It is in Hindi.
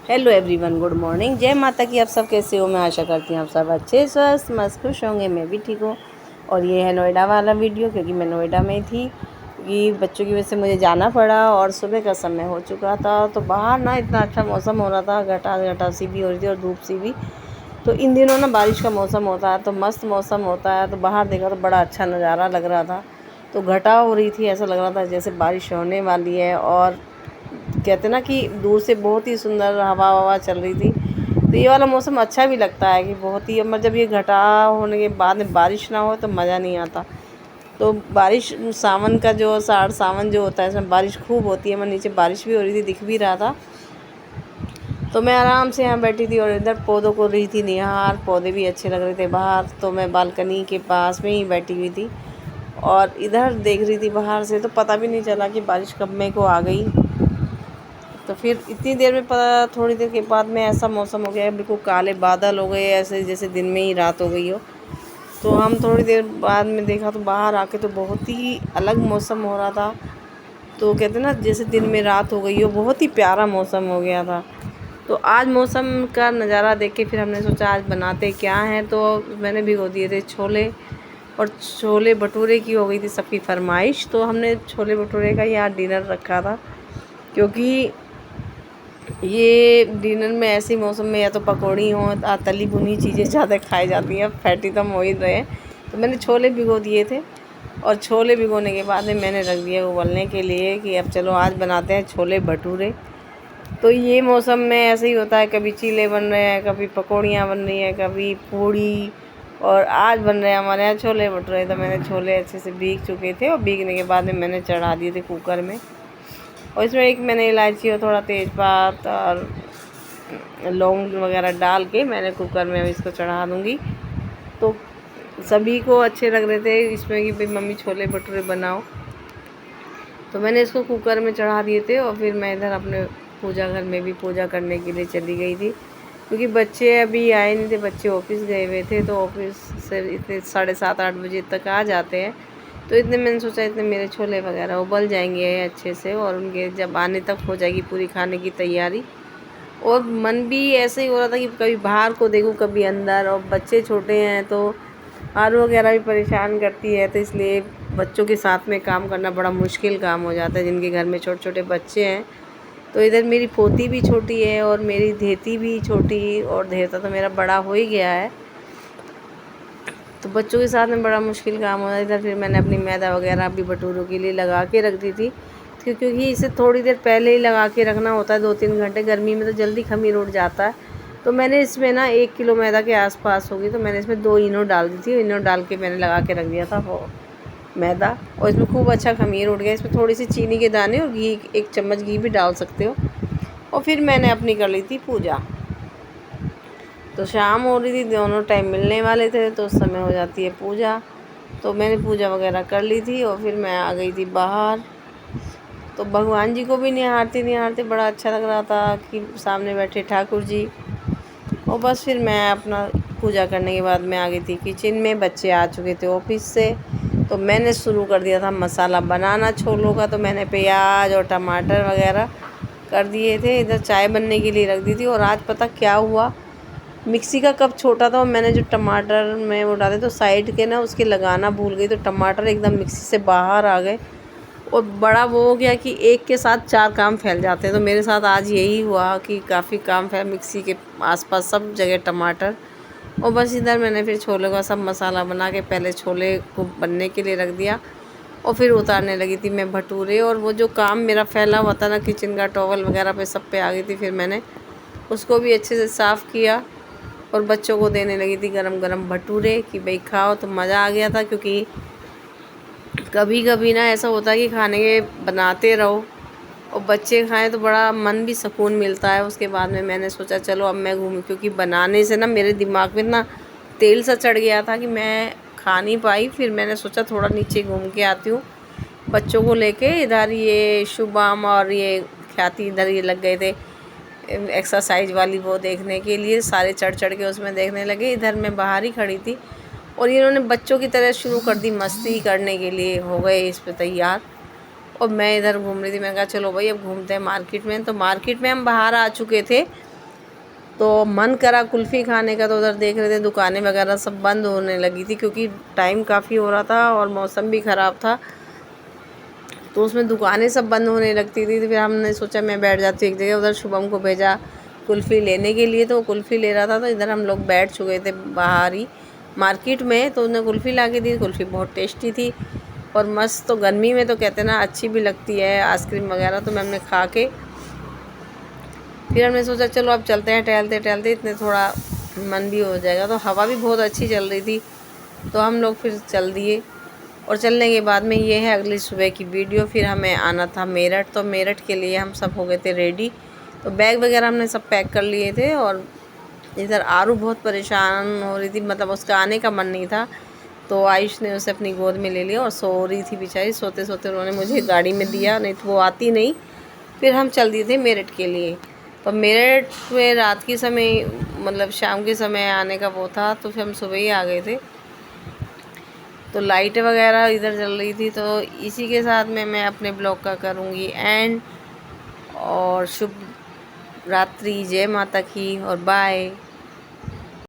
Hello everyone, good morning. जय माता की। आप सब कैसे हो? मैं आशा करती हूँ आप सब अच्छे स्वस्थ मस्त खुश होंगे। मैं भी ठीक हूँ। और ये है नोएडा वाला वीडियो, क्योंकि मैं नोएडा में थी कि बच्चों की वजह से मुझे जाना पड़ा और सुबह का समय हो चुका था। तो बाहर ना इतना अच्छा मौसम हो रहा था, घटा घटा सी भी हो रही थी और धूप सी भी। तो इन दिनों ना बारिश का मौसम होता है तो मस्त मौसम होता है। तो बाहर देखा तो बड़ा अच्छा नज़ारा लग रहा था। तो घटा हो रही थी, ऐसा लग रहा था जैसे बारिश होने वाली है। और कहते ना कि दूर से बहुत ही सुंदर हवा ववा चल रही थी। तो ये वाला मौसम अच्छा भी लगता है कि बहुत ही, मतलब जब ये घटा होने के बाद में बारिश ना हो तो मज़ा नहीं आता। तो बारिश सावन का जो साड़ सावन जो होता है, इसमें बारिश खूब होती है। मैं नीचे बारिश भी हो रही थी, दिख भी रहा था। तो मैं आराम से यहाँ बैठी थी और इधर पौधों को रही थी निहार। पौधे भी अच्छे लग रहे थे बाहर। तो मैं बालकनी के पास में ही बैठी हुई थी और इधर देख रही थी बाहर से। तो पता भी नहीं चला कि बारिश कब मेरे को आ गई। तो फिर इतनी देर में पता, थोड़ी देर के बाद में ऐसा मौसम हो गया, बिल्कुल काले बादल हो गए, ऐसे जैसे दिन में ही रात हो गई हो। तो हम थोड़ी देर बाद में देखा तो बाहर आके तो बहुत ही अलग मौसम हो रहा था। तो कहते ना जैसे दिन में रात हो गई हो, बहुत ही प्यारा मौसम हो गया था। तो आज मौसम का नज़ारा देख के फिर हमने सोचा आज बनाते क्या हैं। तो मैंने भिगो दिए थे छोले, और छोले भटूरे की हो गई थी सबकी फरमाइश। तो हमने छोले भटूरे का यहाँ डिनर रखा था, क्योंकि ये डिनर में ऐसे मौसम में या तो पकौड़ी हो, तली भुनी चीज़ें ज़्यादा खाई जाती हैं। फैटी तो हम हो ही रहे हैं। तो मैंने छोले भिगो दिए थे और छोले भिगोने के बाद में मैंने रख दिया उबलने के लिए कि अब चलो आज बनाते हैं छोले भटूरे। तो ये मौसम में ऐसे ही होता है, कभी चीले बन रहे हैं, कभी पकौड़ियाँ बन रही हैं, कभी पूड़ी। और आज बन रहे हैं हमारे यहाँ छोले भटूरे। तो मैंने छोले अच्छे से भीग चुके थे और भीगने के बाद में मैंने चढ़ा दिए थे कुकर में। और इसमें एक मैंने इलायची और थोड़ा तेज़पात और लौंग वगैरह डाल के मैंने कुकर में इसको चढ़ा दूँगी। तो सभी को अच्छे लग रहे थे इसमें कि भाई मम्मी छोले भटूरे बनाओ। तो मैंने इसको कुकर में चढ़ा दिए थे और फिर मैं इधर अपने पूजा घर में भी पूजा करने के लिए चली गई थी, क्योंकि बच्चे अभी आए नहीं थे। बच्चे ऑफिस गए हुए थे, तो ऑफिस से इतने 7:30-8 बजे तक आ जाते हैं। तो इतने मैंने सोचा इतने मेरे छोले वगैरह उबल जाएंगे अच्छे से, और उनके जब आने तक हो जाएगी पूरी खाने की तैयारी। और मन भी ऐसे ही हो रहा था कि कभी बाहर को देखूं कभी अंदर। और बच्चे छोटे हैं तो आरू वगैरह भी परेशान करती है, तो इसलिए बच्चों के साथ में काम करना बड़ा मुश्किल काम हो जाता है जिनके घर में छोटे छोटे बच्चे हैं। तो इधर मेरी पोती भी छोटी है और मेरी धेती भी छोटी, और धेता तो मेरा बड़ा हो ही गया है। तो बच्चों के साथ में बड़ा मुश्किल काम हो रहा है। इधर फिर मैंने अपनी मैदा वगैरह भी भटूरों के लिए लगा के रख दी थी, क्योंकि इसे थोड़ी देर पहले ही लगा के रखना होता है, 2-3 घंटे। गर्मी में तो जल्दी खमीर उठ जाता है। तो मैंने इसमें ना 1 किलो मैदा के आसपास होगी, तो मैंने इसमें 2 इनो डाल दी थी। इनो डाल के मैंने लगा के रख दिया था वो मैदा, और इसमें खूब अच्छा खमीर उठ गया। इसमें थोड़ी सी चीनी के दाने और घी, 1 चम्मच घी भी डाल सकते हो। और फिर मैंने अपनी कर ली थी पूजा। तो शाम हो रही थी, दोनों टाइम मिलने वाले थे, तो उस समय हो जाती है पूजा। तो मैंने पूजा वगैरह कर ली थी और फिर मैं आ गई थी बाहर। तो भगवान जी को भी निहारते निहारते बड़ा अच्छा लग रहा था कि सामने बैठे ठाकुर जी। और बस फिर मैं अपना पूजा करने के बाद मैं आ गई थी किचन में। बच्चे आ चुके थे ऑफिस से, तो मैंने शुरू कर दिया था मसाला बनाना छोलों का। तो मैंने प्याज और टमाटर वगैरह कर दिए थे, इधर चाय बनने के लिए रख दी थी। और आज पता क्या हुआ, मिक्सी का कप छोटा था और मैंने जो टमाटर में वो डाले तो साइड के ना उसके लगाना भूल गई, तो टमाटर एकदम मिक्सी से बाहर आ गए। और बड़ा वो हो गया कि एक के साथ 4 काम फैल जाते हैं। तो मेरे साथ आज यही हुआ कि काफ़ी काम फैल, मिक्सी के आसपास सब जगह टमाटर। और बस इधर मैंने फिर छोले का सब मसाला बना के पहले छोले को बनने के लिए रख दिया, और फिर उतारने लगी थी मैं भटूरे। और वो जो काम मेरा फैला हुआ था ना किचन का, टॉवल वगैरह पे सब पे आ गई थी। फिर मैंने उसको भी अच्छे से साफ़ किया और बच्चों को देने लगी थी गरम गरम भटूरे कि भाई खाओ। तो मज़ा आ गया था, क्योंकि कभी कभी ना ऐसा होता है कि खाने के बनाते रहो और बच्चे खाएं तो बड़ा मन भी सुकून मिलता है। उसके बाद में मैंने सोचा चलो अब मैं घूमूं, क्योंकि बनाने से ना मेरे दिमाग में ना तेल सा चढ़ गया था कि मैं खा नहीं पाई। फिर मैंने सोचा थोड़ा नीचे घूम के आती हूँ बच्चों को लेके। इधर ये शुभम और ये ख्याति इधर ये लग गए थे एक्सरसाइज वाली वो देखने के लिए, सारे चढ़ चढ़ के उसमें देखने लगे। इधर मैं बाहर ही खड़ी थी और इन्होंने बच्चों की तरह शुरू कर दी मस्ती करने के लिए, हो गए इस पे तैयार। और मैं इधर घूम रही थी। मैं कहा चलो भाई अब घूमते हैं मार्केट में। तो मार्केट में हम बाहर आ चुके थे तो मन करा कुल्फ़ी खाने का, तो उधर देख रहे थे दुकानें वगैरह सब बंद होने लगी थी क्योंकि टाइम काफ़ी हो रहा था और मौसम भी ख़राब था, तो उसमें दुकानें सब बंद होने लगती थी। तो फिर हमने सोचा मैं बैठ जाती हूँ एक जगह। उधर शुभम को भेजा कुल्फ़ी लेने के लिए, तो कुल्फ़ी ले रहा था। तो इधर हम लोग बैठ चुके थे बाहर ही मार्केट में, तो उन्हें कुल्फ़ी ला के दी। कुल्फ़ी बहुत टेस्टी थी और मस्त। तो गर्मी में तो कहते ना अच्छी भी लगती है आइसक्रीम वगैरह। तो हमने खा के फिर हमने सोचा चलो अब चलते हैं, टहलते टहलते इतने थोड़ा मन भी हो जाएगा। तो हवा भी बहुत अच्छी चल रही थी, तो हम लोग फिर चल दिए। और चलने के बाद में ये है अगली सुबह की वीडियो। फिर हमें आना था मेरठ, तो मेरठ के लिए हम सब हो गए थे रेडी। तो बैग वगैरह हमने सब पैक कर लिए थे। और इधर आरू बहुत परेशान हो रही थी, मतलब उसका आने का मन नहीं था। तो आयुष ने उसे अपनी गोद में ले लिया और सो रही थी बेचारी। सोते सोते उन्होंने मुझे गाड़ी में दिया, नहीं तो वो आती नहीं। फिर हम चल दिए थे मेरठ के लिए। तो मेरठ में रात के समय, मतलब शाम के समय आने का वो था, तो फिर हम सुबह ही आ गए थे। तो लाइट वगैरह इधर जल रही थी। तो इसी के साथ में मैं अपने ब्लॉग का करूँगी एंड। और शुभ रात्रि, जय माता की और बाय।